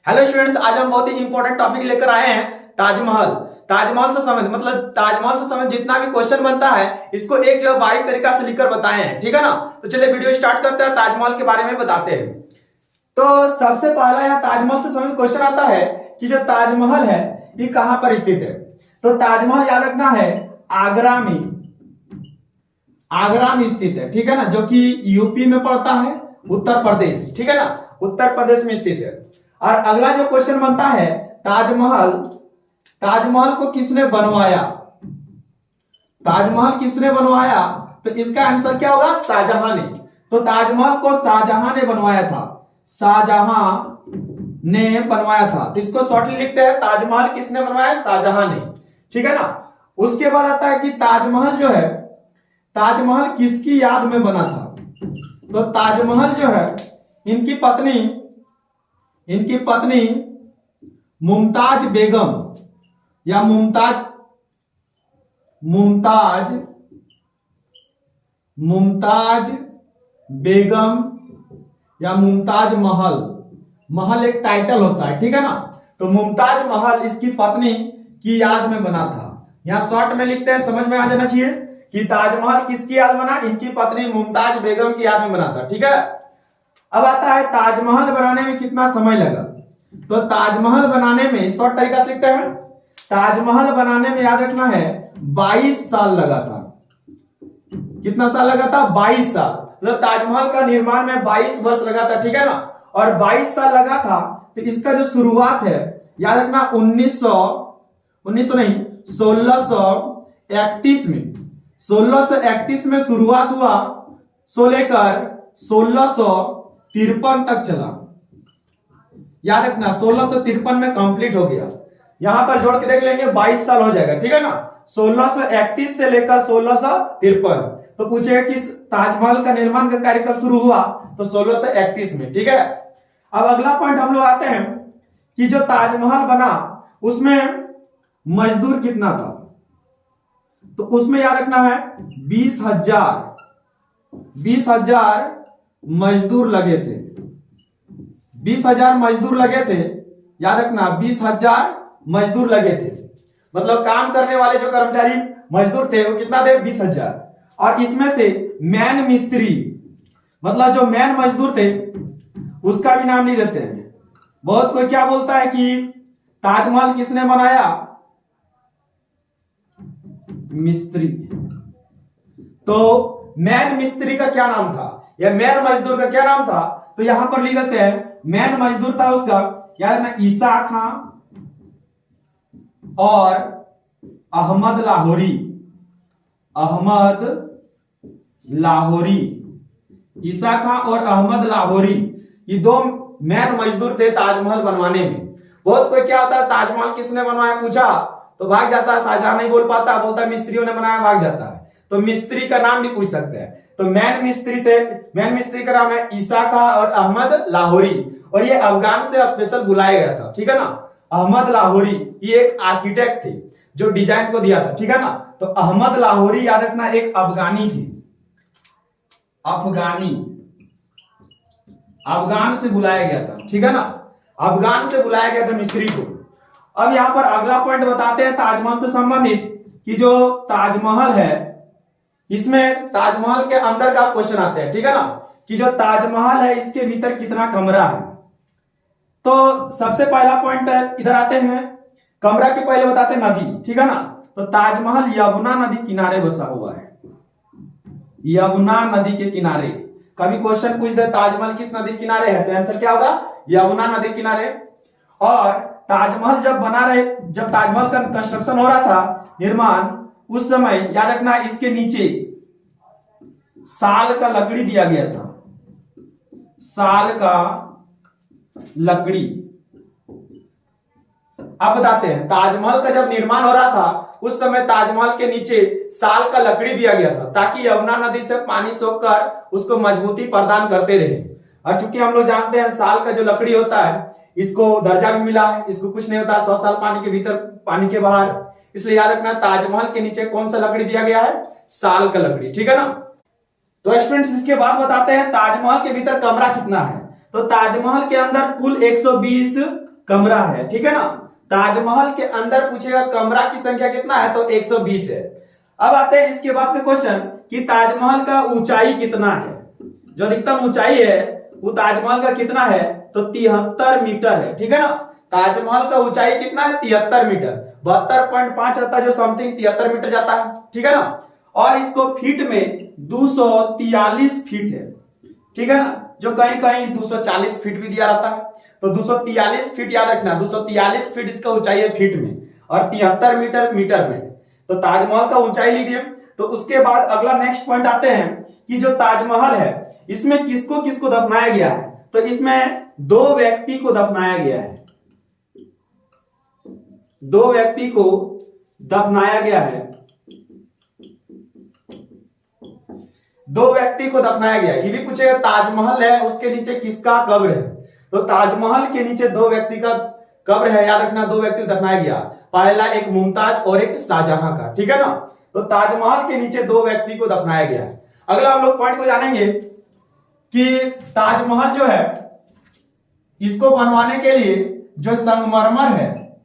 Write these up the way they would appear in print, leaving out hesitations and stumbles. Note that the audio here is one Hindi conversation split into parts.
हेलो स्टूडेंट्स, आज हम बहुत ही इंपॉर्टेंट टॉपिक लेकर आए हैं ताजमहल। ताजमहल से संबंधित ताजमहल से संबंधित जितना भी क्वेश्चन बनता है इसको एक जगह बारीक तरीका से लिखकर बताए हैं, ठीक है ना। तो चलिए वीडियो स्टार्ट करते हैं, ताजमहल के बारे में बताते हैं। तो सबसे पहला यहाँ ताजमहल से संबंधित क्वेश्चन आता है कि जो ताजमहल है ये कहां पर स्थित है। तो ताजमहल याद रखना है आगरा में स्थित है, ठीक है ना, जो कि यूपी में पड़ता है, उत्तर प्रदेश, ठीक है ना, उत्तर प्रदेश में स्थित है। और अगला जो क्वेश्चन बनता है ताजमहल को किसने बनवाया। ताजमहल किसने बनवाया, तो इसका आंसर क्या होगा, शाहजहां ने। तो ताजमहल को शाहजहां ने बनवाया था, शाहजहां ने बनवाया था। तो इसको शॉर्टली लिखते हैं, ताजमहल किसने बनवाया, शाहजहां ने, ठीक है ना। उसके बाद आता है कि ताजमहल जो है, ताजमहल किसकी याद में बना था। तो ताजमहल जो है इनकी पत्नी मुमताज बेगम या मुमताज बेगम या मुमताज महल एक टाइटल होता है, ठीक है ना। तो मुमताज महल इसकी पत्नी की याद में बना था। यहां शॉर्ट में लिखते हैं, समझ में आ जाना चाहिए कि ताजमहल किसकी याद बना, इनकी पत्नी मुमताज बेगम की याद में बना था, ठीक है। अब आता है ताजमहल बनाने में कितना समय लगा। तो ताजमहल बनाने में शॉर्ट तरीका से लिखते हैं, ताजमहल बनाने में याद रखना है 22 साल लगा था। कितना साल लगा था, 22 साल। मतलब ताजमहल का निर्माण में 22 वर्ष लगा था, ठीक है ना। और 22 साल लगा था तो इसका जो शुरुआत है याद रखना 1631 में शुरुआत हुआ, सो लेकर 1653 तक चला। याद रखना 1653 में कंप्लीट हो गया। यहां पर जोड़ के देख लेंगे 22 साल हो जाएगा, ठीक है ना। 1631 से लेकर 1653। तो पूछेगा कि ताजमहल का निर्माण का कार्य कब शुरू हुआ, तो 1631 में, ठीक है। अब अगला पॉइंट हम लोग आते हैं कि जो ताजमहल बना उसमें मजदूर कितना था। तो उसमें याद रखना है 20,000 मजदूर लगे थे। 20,000 मजदूर लगे थे, याद रखना 20,000 मजदूर लगे थे। मतलब काम करने वाले जो कर्मचारी मजदूर थे वो कितना थे, 20,000। और इसमें से मैन मिस्त्री, मतलब जो मैन मजदूर थे उसका भी नाम नहीं देते हैं। बहुत कोई क्या बोलता है कि ताजमहल किसने बनाया, मिस्त्री। तो मैन मिस्त्री का क्या नाम था या मैन मजदूर का क्या नाम था, तो यहां पर लिख देते हैं मैन मजदूर था उसका याद रखना ईसा खां और अहमद लाहौरी। ईसा खां और अहमद लाहौरी ये दो मैन मजदूर थे ताजमहल बनवाने में। बहुत कोई क्या होता है, ताजमहल किसने बनवाया पूछा तो भाग जाता है, शाहजहां नहीं बोल पाता, बोलता है मिस्त्रियों ने बनाया, भाग जाता है। तो मिस्त्री का नाम भी पूछ सकते हैं। तो मैन मिस्त्री थे, मैन मिस्त्री का नाम है ईसा खां और अहमद लाहौरी। और ये अफगान से स्पेशल बुलाया गया था, ठीक है ना। अहमद लाहौरी ये एक आर्किटेक्ट थे जो डिजाइन को दिया था, ठीक है ना। तो अहमद लाहौरी याद रखना एक अफगानी थी, अफगान से बुलाया गया था, ठीक है ना। अफगान से बुलाया गया था मिस्त्री को। अब यहां पर अगला पॉइंट बताते हैं ताजमहल से संबंधित कि जो ताजमहल है इसमें ताजमहल के अंदर का क्वेश्चन आते हैं, ठीक है ना, कि जो ताजमहल है इसके भीतर कितना कमरा है। तो सबसे पहला पॉइंट इधर आते हैं, कमरा के पहले बताते हैं नदी, ठीक है ना। तो ताजमहल यमुना नदी किनारे बसा हुआ है, यमुना नदी के किनारे। कभी क्वेश्चन पूछ दे ताजमहल किस नदी के किनारे है, तो आंसर क्या होगा, यमुना नदी किनारे। और ताजमहल जब ताजमहल का कंस्ट्रक्शन हो रहा था, निर्माण, उस समय याद रखना इसके नीचे साल का लकड़ी दिया गया था, साल का लकड़ी। अब बताते हैं ताजमहल का जब निर्माण हो रहा था उस समय ताजमहल के नीचे साल का लकड़ी दिया गया था ताकि यमुना नदी से पानी सोखकर उसको मजबूती प्रदान करते रहे। और चूंकि हम लोग जानते हैं साल का जो लकड़ी होता है इसको दर्जा भी मिला है, इसको कुछ नहीं होता 100 साल पानी के भीतर पानी के बाहर, इसलिए याद रखना ताजमहल के नीचे कौन सा लकड़ी दिया गया है, साल का लकड़ी, ठीक है ना। तो स्टूडेंट्स इसके बाद बताते हैं ताजमहल के भीतर कमरा कितना है। तो ताजमहल के अंदर कुल 120 कमरा है, ठीक है ना। ताजमहल के अंदर पूछेगा कमरा की संख्या कितना है, तो 120 है। अब आते हैं इसके बाद के क्वेश्चन कि ताजमहल का ऊंचाई कितना है। जो अधिकतम ऊंचाई है वो ताजमहल का कितना है, तो 73 मीटर है, ठीक है ना। ताजमहल का ऊंचाई कितना है, 73 मीटर। 72.5 आता है जो समथिंग 73 मीटर जाता है, ठीक है ना। और इसको फीट में 243 फीट है, ठीक है ना। जो कहीं कहीं 240 फीट भी दिया रहता है, तो 243 फीट याद रखना। 243 फीट इसका ऊंचाई है फीट में, और 73 मीटर मीटर में। तो ताजमहल का ऊंचाई लीजिए। तो उसके बाद अगला नेक्स्ट पॉइंट आते हैं कि जो ताजमहल है इसमें किसको किसको दफनाया गया है। तो इसमें 2 व्यक्ति को दफनाया गया है, 2 व्यक्ति को दफनाया गया है, 2 व्यक्ति को दफनाया गया है। ये भी पूछेगा ताजमहल है उसके नीचे किसका कब्र है। तो ताजमहल के नीचे 2 व्यक्ति का कब्र है, याद रखना। 2 व्यक्ति को दफनाया गया, पहला एक मुमताज और एक शाहजहां का, ठीक है ना। तो ताजमहल के नीचे 2 व्यक्ति को दफनाया गया है। अगला हम लोग पॉइंट को जानेंगे कि ताजमहल जो है इसको बनवाने के लिए जो संगमरमर है,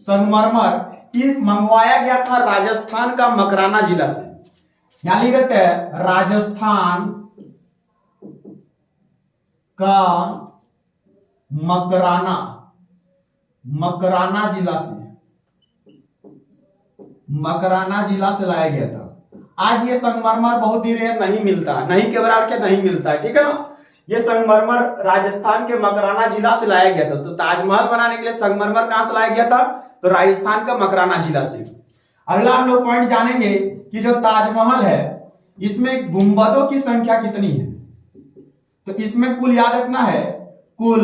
संगमरमर ये मंगवाया गया था राजस्थान का मकराना जिला से। यहां लिखते हैं राजस्थान का मकराना, मकराना जिला से, मकराना जिला से लाया गया था। आज ये संगमरमर बहुत ही रेयर नहीं मिलता, नहीं के बराबर के नहीं मिलता है, ठीक है ना। ये संगमरमर राजस्थान के मकराना जिला से लाया गया था। तो ताजमहल बनाने के लिए संगमरमर कहां से लाया गया था, तो राजस्थान का मकराना जिला से। अगला हम लोग पॉइंट जानेंगे कि जो ताजमहल है इसमें गुंबदों की संख्या कितनी है। तो इसमें कुल याद रखना है, कुल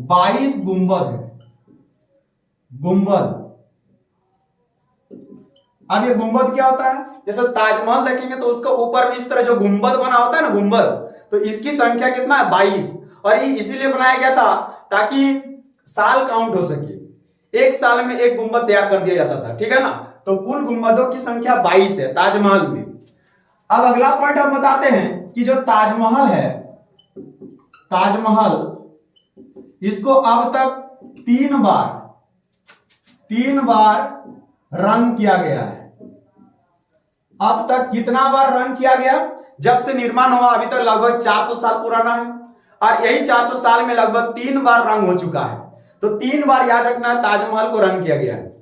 22 गुंबद है, गुंबद। अब ये गुंबद क्या होता है, जैसे ताजमहल देखेंगे तो उसका ऊपर में इस तरह जो गुंबद बना होता है ना, गुंबद, तो इसकी संख्या कितना है, 22। और ये इसीलिए बनाया गया था ताकि साल काउंट हो सके। एक साल में एक गुंबद तैयार कर दिया जाता था, ठीक है ना। तो कुल गुंबदों की संख्या 22 है ताजमहल में। अब अगला पॉइंट हम बताते हैं कि जो ताजमहल है, ताजमहल इसको अब तक 3 बार रंग किया गया है। अब तक कितना बार रंग किया गया, जब से निर्माण हुआ अभी तक लगभग 400 साल पुराना है, और यही 400 साल में लगभग 3 बार रंग हो चुका है। तो 3 बार याद रखना है ताजमहल को रंग किया गया है।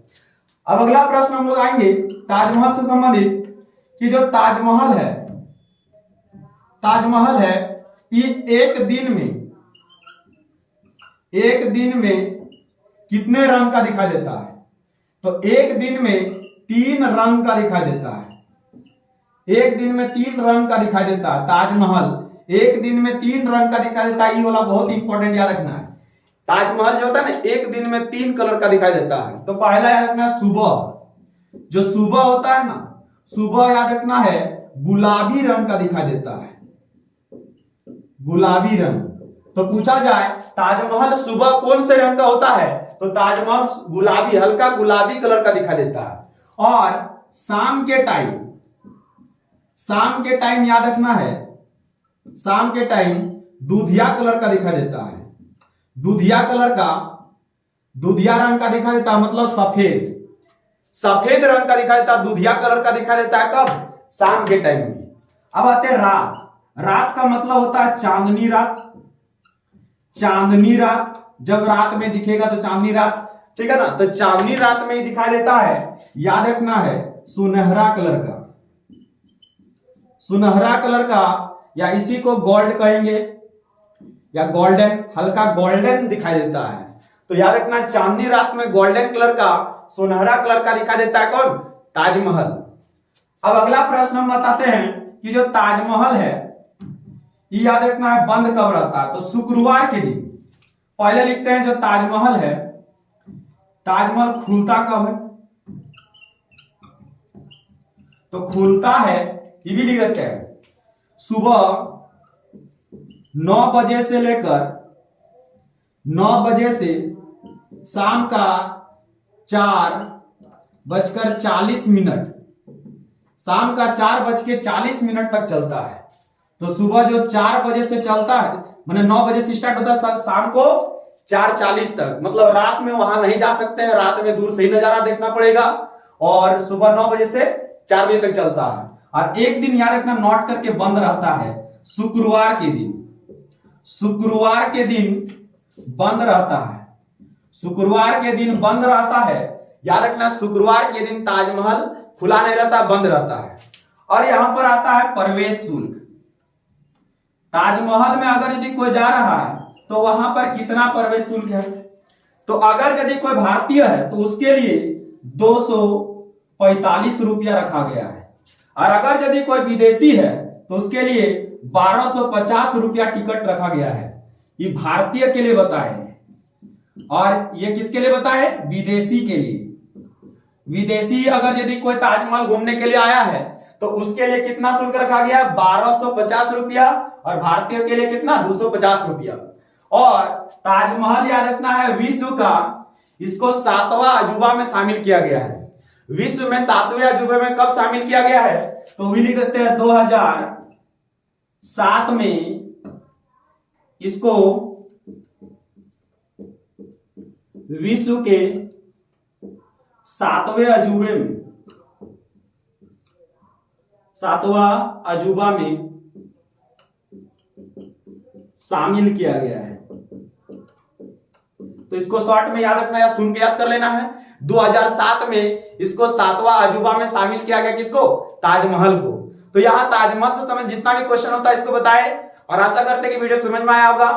अब अगला प्रश्न हम लोग आएंगे ताजमहल से संबंधित कि जो ताजमहल है, ताजमहल है ये एक दिन में कितने रंग का दिखाई देता है। तो एक दिन में 3 रंग का दिखाई देता है, एक दिन में 3 रंग का दिखाई देता है। ताजमहल एक दिन में 3 रंग का दिखाई देता है। ये वाला बहुत ही इंपॉर्टेंट याद रखना है। ताजमहल जो होता है ना, एक दिन में 3 कलर का दिखाई देता है। तो पहला याद रखना है सुबह, जो सुबह होता है ना, सुबह याद रखना है गुलाबी रंग का दिखाई देता है, गुलाबी रंग। तो पूछा जाए ताजमहल सुबह कौन से रंग का होता है, तो ताजमहल गुलाबी, हल्का गुलाबी कलर का दिखाई देता है। और शाम के टाइम, शाम के टाइम याद रखना है, शाम के टाइम दूधिया कलर का दिखाई देता है, दूधिया कलर का, दूधिया रंग का दिखाई देता है, मतलब सफेद, सफेद रंग का दिखाई देता है, दूधिया कलर का दिखाई देता है। कब, शाम के टाइम में। अब आते हैं रात। रात का मतलब होता है चांदनी रात, चांदनी रात, जब रात में दिखेगा तो चांदनी रात, ठीक है ना। तो चांदनी रात में ही दिखाई देता है, याद रखना है सुनहरा कलर का, सुनहरा कलर का, या इसी को गोल्ड कहेंगे या गोल्डन, हल्का गोल्डन दिखाई देता है। तो याद रखना चांदनी रात में गोल्डन कलर का, सुनहरा कलर का दिखाई देता है। कौन, ताजमहल। अब अगला प्रश्न हम बताते हैं कि जो ताजमहल है ये याद रखना है बंद कब रहता है। तो शुक्रवार के दिन, पहले लिखते हैं जो ताजमहल है, ताजमहल खुलता कब है। तो खुलता है, ये भी लिख देते हैं, सुबह 9 बजे से लेकर 9 बजे से शाम का 4:40, शाम का 4:40 तक चलता है। तो सुबह जो 4 बजे से चलता है, मैंने 9 बजे से स्टार्ट होता है शाम को 4:40 तक, मतलब रात में वहां नहीं जा सकते हैं, रात में दूर से ही नजारा देखना पड़ेगा। और सुबह 9 बजे से 4 बजे तक चलता है। और एक दिन याद रखना नोट करके बंद रहता है, शुक्रवार के दिन, शुक्रवार के दिन बंद रहता है, शुक्रवार के दिन बंद रहता है। याद रखना शुक्रवार के दिन ताजमहल खुला नहीं रहता, बंद रहता है। और यहां पर आता है प्रवेश शुल्क। ताजमहल में अगर यदि कोई जा रहा है तो वहां पर कितना प्रवेश शुल्क है? तो अगर यदि कोई भारतीय है तो उसके लिए 245 रुपया रखा गया है, और अगर यदि कोई विदेशी है तो उसके लिए 1250 रुपया टिकट रखा गया है। ये भारतीय के लिए बताए, और ये किसके लिए बताए? विदेशी के लिए। विदेशी अगर यदि कोई ताजमहल घूमने के लिए आया है तो उसके लिए कितना शुल्क रखा गया? 1250 रुपया, और भारतीय के लिए कितना? 250 रुपया। और ताजमहल याद रखना है विश्व का, इसको 7वां अजूबा में शामिल किया गया है। विश्व में 7वें अजूबे में कब शामिल किया गया है? तो भी लिख देते हैं 2007 में इसको विश्व के 7वें अजूबे में, 7वां अजूबा में शामिल किया गया है। तो इसको शॉर्ट में याद रखना या सुन के याद कर लेना है। 2007 में इसको 7वां अजूबा में शामिल किया गया, किसको? ताजमहल को। तो यहां ताजमहल से संबंधित जितना भी क्वेश्चन होता है इसको बताए, और आशा करते हैं कि वीडियो समझ में आया होगा।